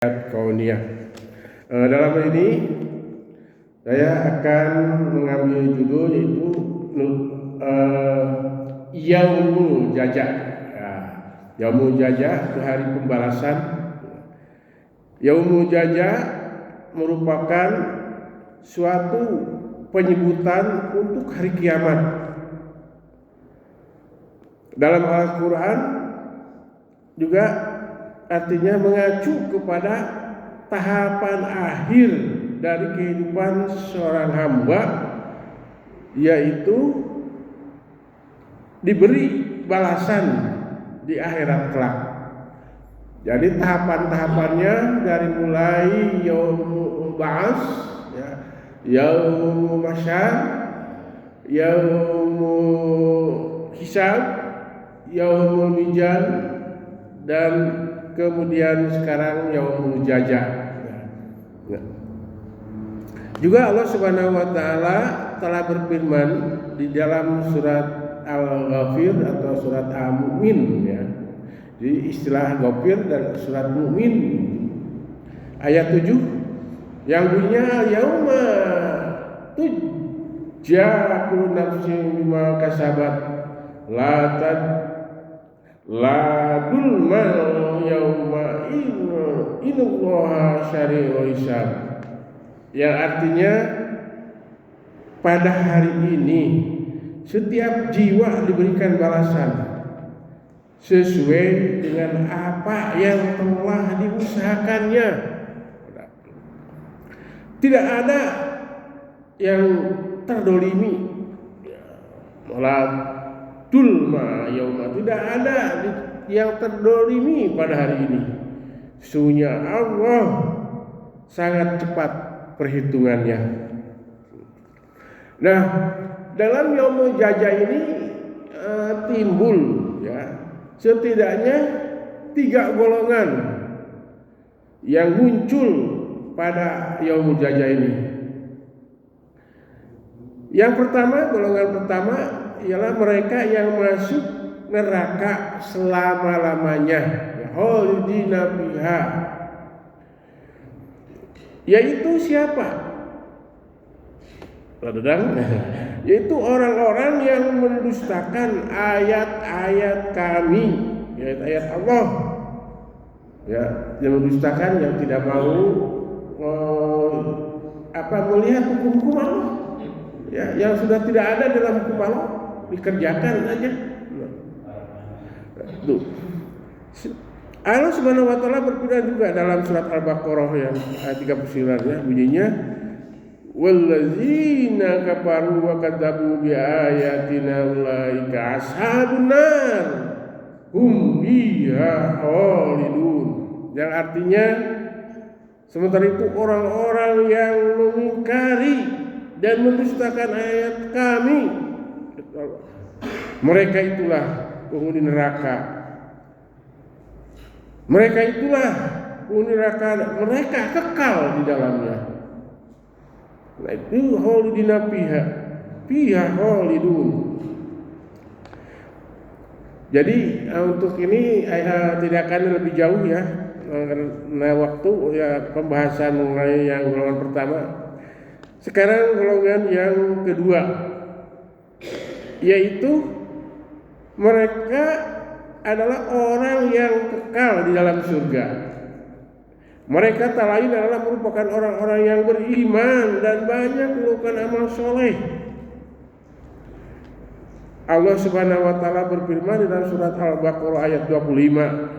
kauniyah. Dalam hal ini saya akan mengambil judul yaitu Yaumul Jazaa. Yaumul Jazaa itu hari pembalasan. Yaumul Jazaa merupakan suatu penyebutan untuk hari kiamat. Dalam Al-Quran juga artinya mengacu kepada tahapan akhir dari kehidupan seorang hamba, yaitu diberi balasan di akhirat kelak. Jadi tahapan-tahapannya dari mulai yaumul ba'ats, yaumul masyar, yaumul hisab, yaumul mizan, dan kemudian sekarang yaumul jazaa. Juga Allah Subhanahu wa taala telah berfirman di dalam surat Al-Ghafir atau surat Al-Mu'min, ya. Jadi istilah Ghafir dan surat Mu'min ayat 7 yang bunyinya yauma tujza kullu nafsin bima kasabat la dulma yauma innallaha syari'ul hisab. Yang artinya pada hari ini setiap jiwa diberikan balasan sesuai dengan apa yang telah diusahakannya. Tidak ada yang terdolimi. Dulma yauma, tidak ada yang terdolimi pada hari ini. Sesungguhnya Allah sangat cepat perhitungannya. Nah, dalam yaumul jazaa ini timbul, ya, setidaknya 3 golongan yang muncul pada yaumul jazaa ini. Yang pertama, golongan pertama ialah mereka yang masuk neraka selama-lamanya, khalidina fiha. Yaitu siapa? Yaitu orang-orang yang mendustakan ayat-ayat kami, ayat-ayat Allah, ya, yang mendustakan, yang tidak mau melihat hukum-hukum Allah, ya, yang sudah tidak ada dalam hukum Allah dikerjakan aja. Tuh. Allah Subhanahu wa taala berfirman juga dalam surat Al-Baqarah yang ayat 39-nya bunyinya wallazina kafaru wa kadzabu bi ayatina ulaika ashabun nar hum fiha khalidun. Yang artinya sementara itu orang-orang yang mengingkari dan mendustakan ayat kami, mereka itulah penghuni neraka. Mereka itulah penghuni neraka, mereka kekal di dalamnya. Nah, itu khalidina fiha khalidun. Jadi untuk ini tidak akan lebih jauh, ya, karena waktu, ya, pembahasan mengenai yang golongan pertama. Sekarang golongan yang kedua, yaitu mereka adalah orang yang kekal di dalam surga. Mereka tak lain adalah merupakan orang-orang yang beriman dan banyak melakukan amal soleh. Allah Subhanahu wa taala berfirman dalam surat Al-Baqarah ayat 25.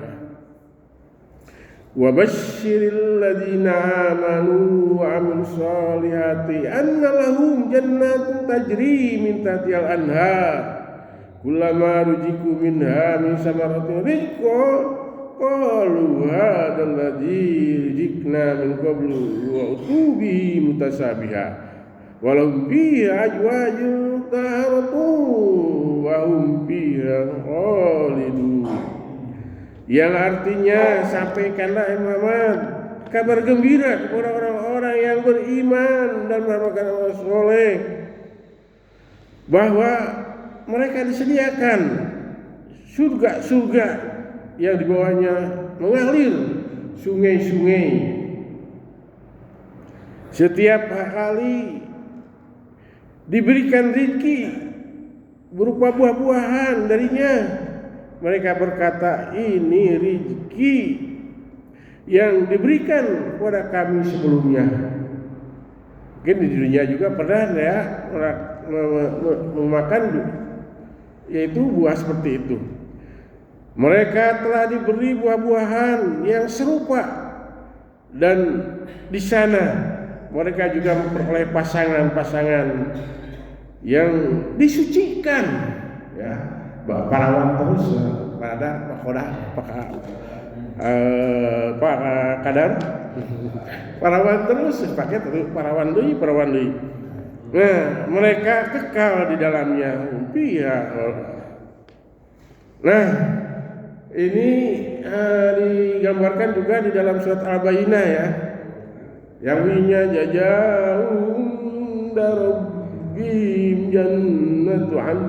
Wa basyiril ladzina amanu wa amilus solihati anna lahum jannatin tajri min tahtihal anhar kullama ruziqu minha min samaratin rizqa qalu hadzal ladzi rizqna min qablu wa utubi mutasabiha walau fiha ajwajun taharatu wa hum fiha khalidun. Yang artinya, sampaikanlah Muhammad kabar gembira kepada orang-orang yang beriman dan melakukan amal soleh bahwa mereka disediakan surga-surga yang di bawahnya mengalir sungai-sungai. Setiap kali diberikan rezeki berupa buah-buahan darinya, mereka berkata, ini rezeki yang diberikan kepada kami sebelumnya. Mungkin di dunia juga pernah ya memakan yaitu buah seperti itu. Mereka telah diberi buah-buahan yang serupa, dan di sana mereka juga memperoleh pasangan-pasangan yang disucikan, ya, parawan terus pada Pak Kadar parawan terus pakai terus parawan deui. Nah, mereka kekal di dalamnya. Nah, ini digambarkan juga di dalam surat Al-Bayyinah ya. Yang winya jajaum darabbim jannatu an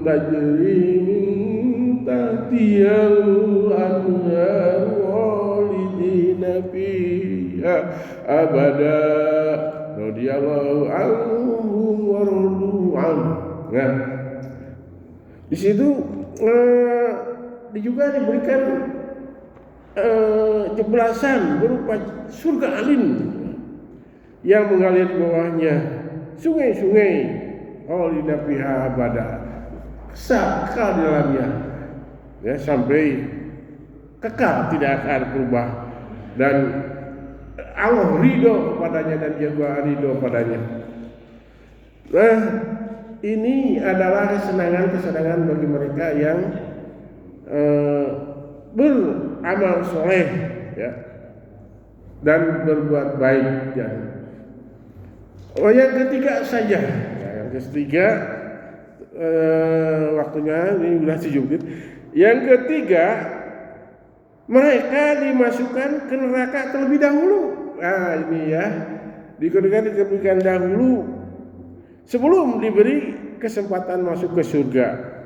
tajri min tahtihal anhar khalidina fiha abada radhiyallahu anhum wa radu an. Nah, di situ juga diberikan jeblasan berupa surga alin yang mengalir di bawahnya sungai-sungai khalidina fiha abada, kekal di dalamnya, ya, sampai kekal, tidak akan berubah, dan Allah ridho kepadanya dan juga ridho padanya. Nah, ini adalah kesenangan bagi mereka yang beramal soleh, ya, dan berbuat baik. Ya. Yang ketiga saja, ya, yang ketiga waktunya ini sudah 7 menit. Yang ketiga, mereka dimasukkan ke neraka terlebih dahulu. Nah, ini ya, diberikan dahulu sebelum diberi kesempatan masuk ke surga.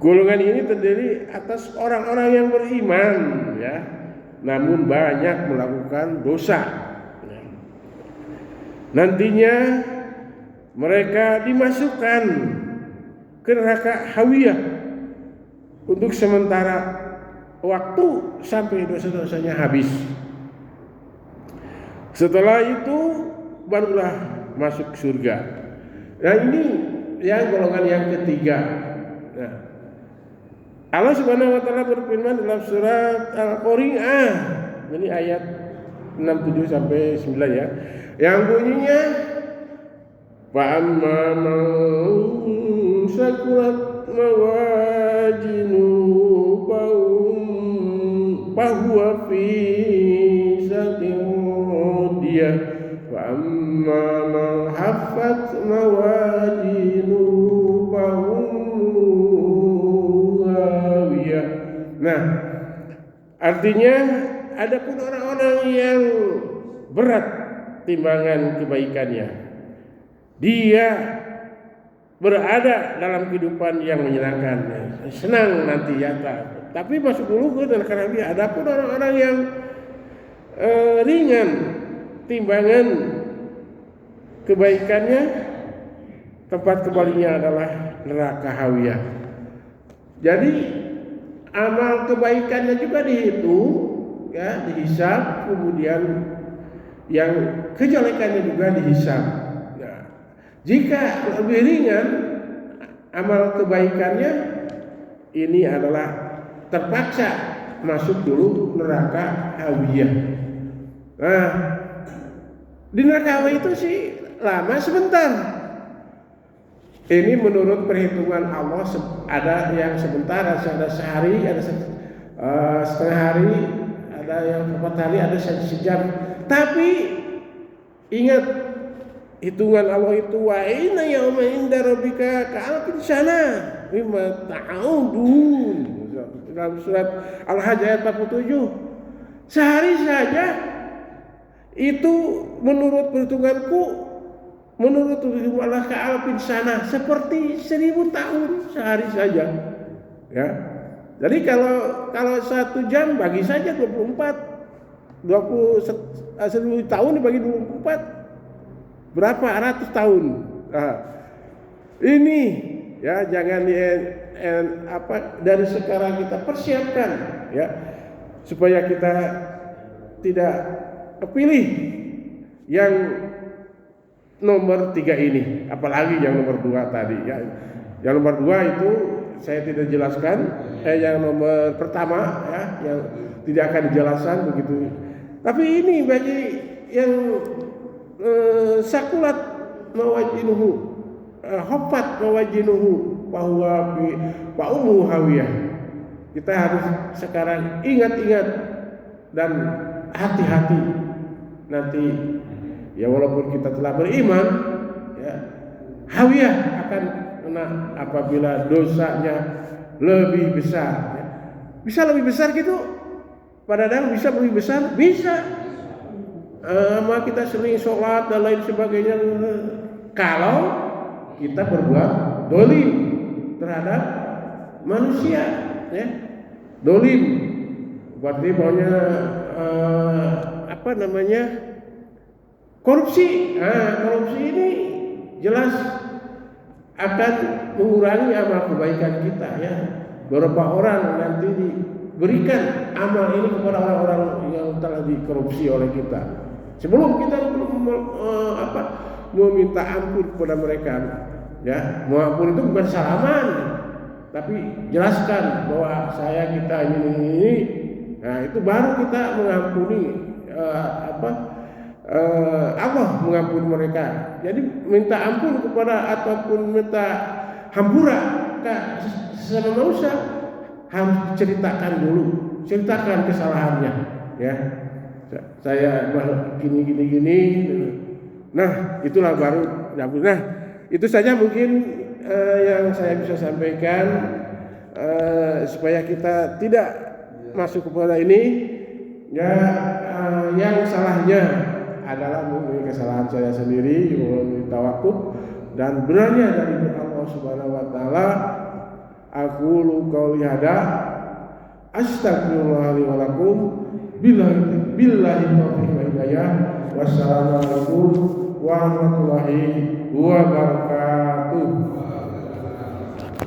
Golongan ini terdiri atas orang-orang yang beriman, ya, namun banyak melakukan dosa. Nantinya mereka dimasukkan ke neraka hawiyah untuk sementara waktu sampai dosa-dosanya habis. Setelah itu barulah masuk surga. Nah, ini yang golongan yang ketiga. Nah, Allah Subhanahu wa taala berfirman dalam surat Al-Qari'ah, ini ayat 67 sampai 9 ya. Yang bunyinya fa'amma man sakulat mawazinu fahuwa fi satin radiyah fa'amma man haffat mawazinu fahuwa hawiyah. Nah, artinya adapun orang-orang yang berat timbangan kebaikannya, dia berada dalam kehidupan yang menyenangkan, senang nanti ya, tapi masuk dulu ke neraka hawiyah. Adapun orang-orang yang ringan timbangan kebaikannya, tempat kembalinya adalah neraka hawiyah. Jadi amal kebaikannya juga dihitung, ya, dihisab, kemudian yang kejelekannya juga dihisab. Nah, jika lebih ringan amal kebaikannya, ini adalah terpaksa masuk dulu neraka hawiyah. Nah, di neraka hawiyah itu sih lama sebentar. Ini menurut perhitungan Allah ada yang sebentar, ada sehari, ada setengah hari, ada yang 4 hari, ada sejam. Tapi ingat, hitungan Allah itu wa inna yauma inda rabbika ka'alfin sana mimma ta'udun. Dalam surat Al-Hajj ayat 47. Sehari saja itu menurut perhitunganku, menurut perhitungan Allah ka'alfin sana, seperti 1000 tahun sehari saja. Ya. Jadi kalau 1 jam bagi saja 24. 1000 tahun dibagi 24 berapa ratus tahun. Nah, ini ya jangan dari sekarang kita persiapkan ya supaya kita tidak kepilih yang nomor 3 ini, apalagi yang nomor 2 tadi ya. Yang nomor 2 itu saya tidak jelaskan, yang nomor pertama ya yang tidak akan dijelaskan begitu. Tapi ini bagi yang sakulat mawajinuhu, hafat mawajinuhu bahwa ba'umu hawiyah. Kita harus sekarang ingat-ingat dan hati-hati nanti ya walaupun kita telah beriman ya hawiyah akan kena apabila dosanya lebih besar ya. Bisa lebih besar gitu Pak Dadang, bisa lebih besar, bisa kita sering sholat dan lain sebagainya kalau kita berbuat dolim terhadap manusia ya. Dolim berarti maunya korupsi. Korupsi ini jelas akan mengurangi amal kebaikan kita ya. Beberapa orang nanti diberikan amal ini kepada orang-orang yang telah dikorupsi oleh kita. Sebelum kita meminta ampun kepada mereka ya, ampun itu bukan salaman, tapi jelaskan bahwa kita ini. Nah itu baru kita mengampuni Allah mengampuni mereka. Jadi minta ampun kepada ataupun minta hampura ke sesama manusia harus ceritakan kesalahannya ya. Saya gini. Nah itulah baru. Nah itu saja mungkin yang saya bisa sampaikan supaya kita tidak masuk kepada ini ya. Yang salahnya adalah mungkin kesalahan saya sendiri meminta waktu dan benarnya dari Allah Subhanahu wa taala. Aqulu qouli hada astaghfirullah li wa lakum billahi taufiq wal hidayah. Wassalamualaikum warahmatullahi wabarakatuh.